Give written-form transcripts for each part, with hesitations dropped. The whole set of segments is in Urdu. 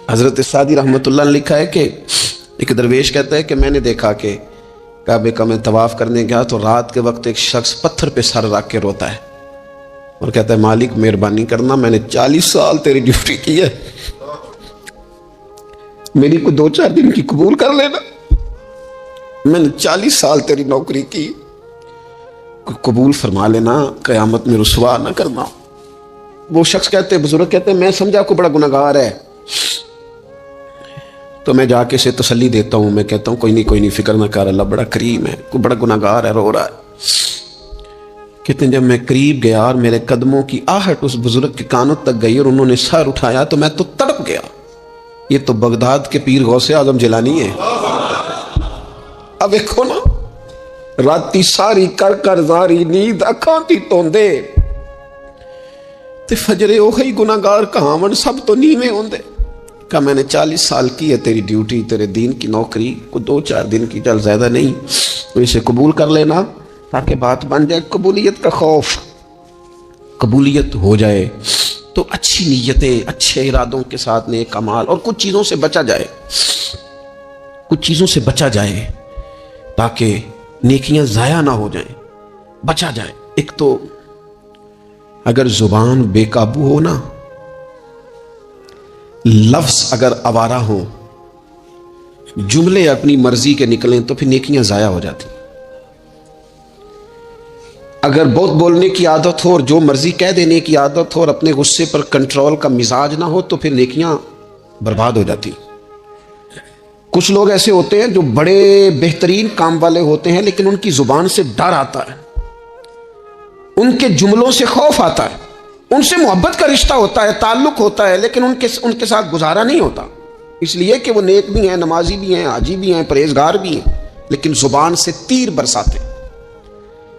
حضرت سعدی رحمۃ اللہ نے لکھا ہے کہ ایک درویش کہتا ہے کہ میں نے دیکھا کہ کعبے کا میں طواف کرنے گیا تو رات کے وقت ایک شخص پتھر پہ سر رکھ کے روتا ہے اور کہتا ہے مالک مہربانی کرنا، میں نے 40 سال تیری ڈیوٹی کی ہے، میری کو 2-4 دن کی قبول کر لینا، میں نے 40 سال تیری نوکری کی، قبول فرما لینا، قیامت میں رسوا نہ کرنا۔ وہ شخص کہتے ہیں، بزرگ کہتے ہیں میں سمجھا کو بڑا گناہگار ہے، تو میں جا کے اسے تسلی دیتا ہوں، میں کہتا ہوں کوئی نہیں فکر نہ کر، اللہ بڑا کریم ہے، کوئی بڑا گناہگار ہے، رو رہا ہے۔ کہتے ہیں جب میں قریب گیا اور میرے قدموں کی آہٹ اس بزرگ کے کانوں تک گئی اور انہوں نے سر اٹھایا تو میں تو تڑپ گیا۔ یہ تو بغداد کے پیر غوث اعظم جیلانی ہے۔ اب دیکھو نا، راتی ساری کر کر زاری نیند اکھاں تی توندے تے فجرے اوہی گناہگار کہاون سب تو نیویں ہوندے۔ کہ میں نے 40 سال کی ہے تیری ڈیوٹی، تیرے دین کی نوکری، کو 2-4 دن کی، چل زیادہ نہیں، تو اسے قبول کر لینا تاکہ بات بن جائے۔ قبولیت کا خوف، قبولیت ہو جائے تو اچھی نیتیں، اچھے ارادوں کے ساتھ نیک اعمال اور کچھ چیزوں سے بچا جائے، کچھ چیزوں سے بچا جائے تاکہ نیکیاں ضائع نہ ہو جائیں، بچا جائے۔ ایک تو اگر زبان بے قابو ہو نا، لفظ اگر آوارہ ہوں، جملے اپنی مرضی کے نکلیں تو پھر نیکیاں ضائع ہو جاتی۔ اگر بہت بولنے کی عادت ہو اور جو مرضی کہہ دینے کی عادت ہو اور اپنے غصے پر کنٹرول کا مزاج نہ ہو تو پھر نیکیاں برباد ہو جاتی۔ کچھ لوگ ایسے ہوتے ہیں جو بڑے بہترین کام والے ہوتے ہیں لیکن ان کی زبان سے ڈر آتا ہے، ان کے جملوں سے خوف آتا ہے، ان سے محبت کا رشتہ ہوتا ہے، تعلق ہوتا ہے، لیکن ان کے ساتھ گزارا نہیں ہوتا، اس لیے کہ وہ نیک بھی ہیں، نمازی بھی ہیں، حاجی بھی ہیں، پرہیزگار بھی ہیں، لیکن زبان سے تیر برساتے،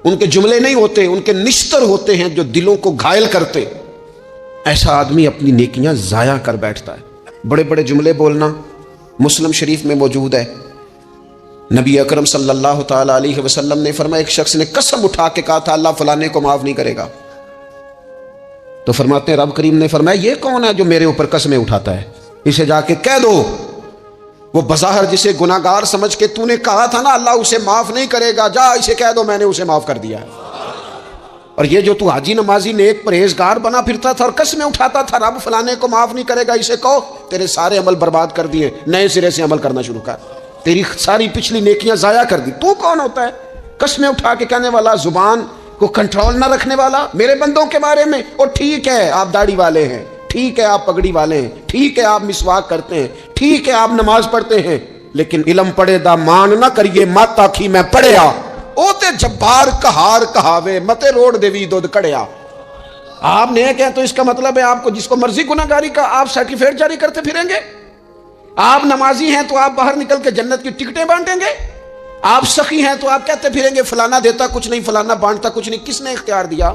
ان کے جملے نہیں ہوتے، ان کے نشتر ہوتے ہیں جو دلوں کو گھائل کرتے۔ ایسا آدمی اپنی نیکیاں ضائع کر بیٹھتا ہے۔ بڑے بڑے جملے بولنا مسلم شریف میں موجود ہے، نبی اکرم صلی اللہ تعالی علیہ وسلم نے فرمایا ایک شخص نے قسم اٹھا کے کہا تھا اللہ فلانے کو معاف نہیں کرے گا، تو فرماتے ہیں رب کریم نے فرمایا یہ کون ہے جو میرے اوپر قسمیں اٹھاتا ہے، اسے جا کے کہہ دو، وہ بظاہر جسے گناہگار سمجھ کے تو نے کہا تھا نا اللہ اسے معاف نہیں کرے گا، جا اسے کہہ دو میں نے اسے معاف کر دیا ہے۔ اور یہ جو تو حاجی نمازی نیک پرہیزگار بنا پھرتا تھا اور قسمیں اٹھاتا تھا رب فلانے کو معاف نہیں کرے گا، اسے کہو تیرے سارے عمل برباد کر دیے، نئے سرے سے عمل کرنا شروع کر، تیری ساری پچھلی نیکیاں ضائع کر دی۔ تو کون ہوتا ہے قسمیں اٹھا کے کہنے والا، زبان کو کنٹرول نہ رکھنے والا میرے بندوں کے بارے میں؟ اور ٹھیک ہے آپ داڑھی والے ہیں، ٹھیک ہے آپ پگڑی والے ہیں، ٹھیک ہے آپ مسواک کرتے ہیں، ٹھیک ہے آپ نماز پڑھتے ہیں، لیکن علم پڑھے دا مان نہ کریے مات آکھی میں پڑھیا، او تے جبار کہار کہاوے متے روڑ دیوی دودھ کڑیا۔ آپ نیک ہیں تو اس کا مطلب ہے آپ کو جس کو مرضی گناہگاری کا آپ سرٹیفکیٹ جاری کرتے پھریں گے؟ آپ نمازی ہیں تو آپ باہر نکل کے جنت کی ٹکٹیں بانٹیں گے؟ آپ سخی ہیں تو آپ کہتے پھریں گے فلانا دیتا کچھ نہیں، فلانا بانٹتا کچھ نہیں؟ کس نے اختیار دیا؟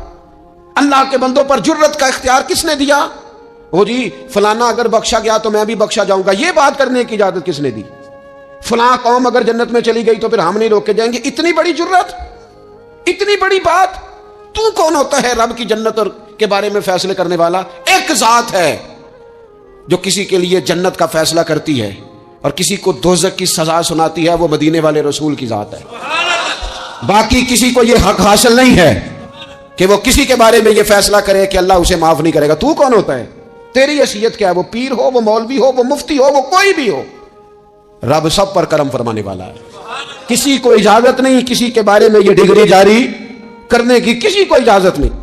اللہ کے بندوں پر جرت کا اختیار کس نے دیا؟ وہ جی فلانا اگر بخشا گیا تو میں بھی بخشا جاؤں گا، یہ بات کرنے کی اجازت کس نے دی؟ فلاں قوم اگر جنت میں چلی گئی تو پھر ہم نہیں روکے جائیں گے؟ اتنی بڑی جرت، اتنی بڑی بات! تو کون ہوتا ہے رب کی جنت اور کے بارے میں فیصلے کرنے والا؟ ایک ذات ہے جو کسی کے لیے جنت کا فیصلہ کرتی ہے اور کسی کو دوزخ کی سزا سناتی ہے، وہ مدینے والے رسول کی ذات ہے۔ باقی کسی کو یہ حق حاصل نہیں ہے کہ وہ کسی کے بارے میں یہ فیصلہ کرے کہ اللہ اسے معاف نہیں کرے گا۔ تو کون ہوتا ہے؟ تیری حیثیت کیا ہے؟ وہ پیر ہو، وہ مولوی ہو، وہ مفتی ہو، وہ کوئی بھی ہو، رب سب پر کرم فرمانے والا ہے۔ کسی کو اجازت نہیں کسی کے بارے میں یہ ڈگری جاری کرنے کی، کسی کو اجازت نہیں۔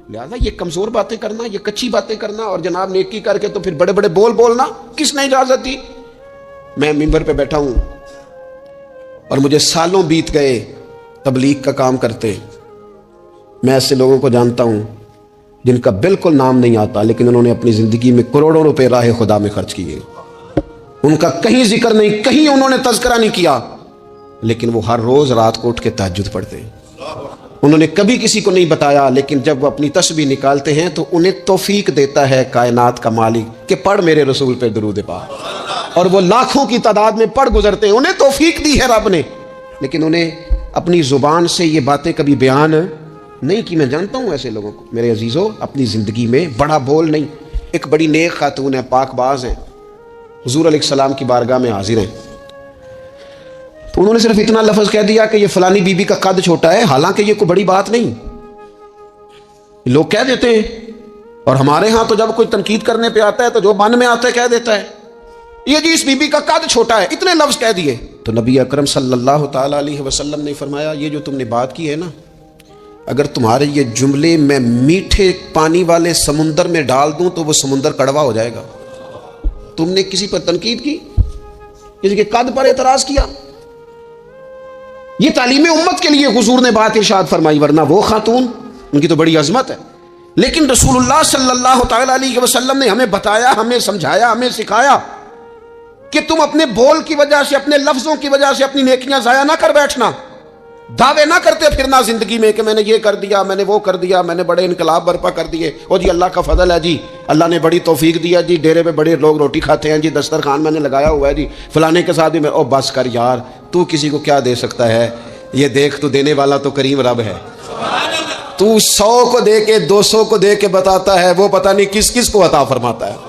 لہذا یہ کمزور باتیں کرنا، یہ کچی باتیں کرنا اور جناب نیکی کر کے تو پھر بڑے بڑے بول بولنا کس نے اجازت دی؟ میں ممبر پہ بیٹھا ہوں اور مجھے سالوں بیت گئے تبلیغ کا کام کرتے، میں ایسے لوگوں کو جانتا ہوں جن کا بالکل نام نہیں آتا لیکن انہوں نے اپنی زندگی میں کروڑوں روپے راہ خدا میں خرچ کیے، ان کا کہیں ذکر نہیں، کہیں انہوں نے تذکرہ نہیں کیا، لیکن وہ ہر روز رات کو اٹھ کے تہجد پڑھتے ہیں۔ انہوں نے کبھی کسی کو نہیں بتایا، لیکن جب وہ اپنی تسبیح نکالتے ہیں تو انہیں توفیق دیتا ہے کائنات کا مالک کہ پڑھ میرے رسول پہ درود پاک، اور وہ لاکھوں کی تعداد میں پڑھ گزرتے ہیں، انہیں توفیق دی ہے رب نے، لیکن انہیں اپنی زبان سے یہ باتیں کبھی بیان نہیں کی۔ میں جانتا ہوں ایسے لوگوں کو میرے عزیزوں، اپنی زندگی میں بڑا بول نہیں۔ ایک بڑی نیک خاتون ہے، پاک باز ہیں، حضور علیہ السلام کی بارگاہ میں حاضر ہیں، تو انہوں نے صرف اتنا لفظ کہہ دیا کہ یہ فلانی بی بی کا قد چھوٹا ہے، حالانکہ یہ کوئی بڑی بات نہیں، لوگ کہہ دیتے ہیں، اور ہمارے ہاں تو جب کوئی تنقید کرنے پہ آتا ہے تو جو من میں آتا ہے کہہ دیتا ہے، یہ جی اس بی بی کا قد چھوٹا ہے، اتنے لفظ کہہ دیے۔ تو نبی اکرم صلی اللہ تعالی علیہ وسلم نے فرمایا یہ جو تم نے بات کی ہے نا، اگر تمہارے یہ جملے میں میٹھے پانی والے سمندر میں ڈال دوں تو وہ سمندر کڑوا ہو جائے گا۔ تم نے کسی پر تنقید کی، کسی کے قد پر اعتراض کیا، یہ تعلیم امت کے لیے حضور نے بات ارشاد فرمائی، ورنہ وہ خاتون ان کی تو بڑی عظمت ہے، لیکن رسول اللہ صلی اللہ تعالی علیہ وسلم نے ہمیں بتایا، ہمیں سمجھایا، ہمیں سکھایا کہ تم اپنے بول کی وجہ سے، اپنے لفظوں کی وجہ سے اپنی نیکیاں ضائع نہ کر بیٹھنا، دعوے نہ کرتے پھرنا زندگی میں کہ میں نے یہ کر دیا، میں نے وہ کر دیا، میں نے بڑے انقلاب برپا کر دیے، او جی اللہ کا فضل ہے جی، اللہ نے بڑی توفیق دیا جی، ڈیرے پہ بڑے لوگ روٹی کھاتے ہیں جی، دسترخوان میں نے لگایا ہوا ہے جی، فلانے کے ساتھ بھی میں، او بس کر یار، تو کسی کو کیا دے سکتا ہے، یہ دیکھ تو دینے والا تو کریم رب ہے، تو 100 کو دے کے 200 کو دے کے بتاتا ہے، وہ پتہ نہیں کس کس کو عطا فرماتا ہے۔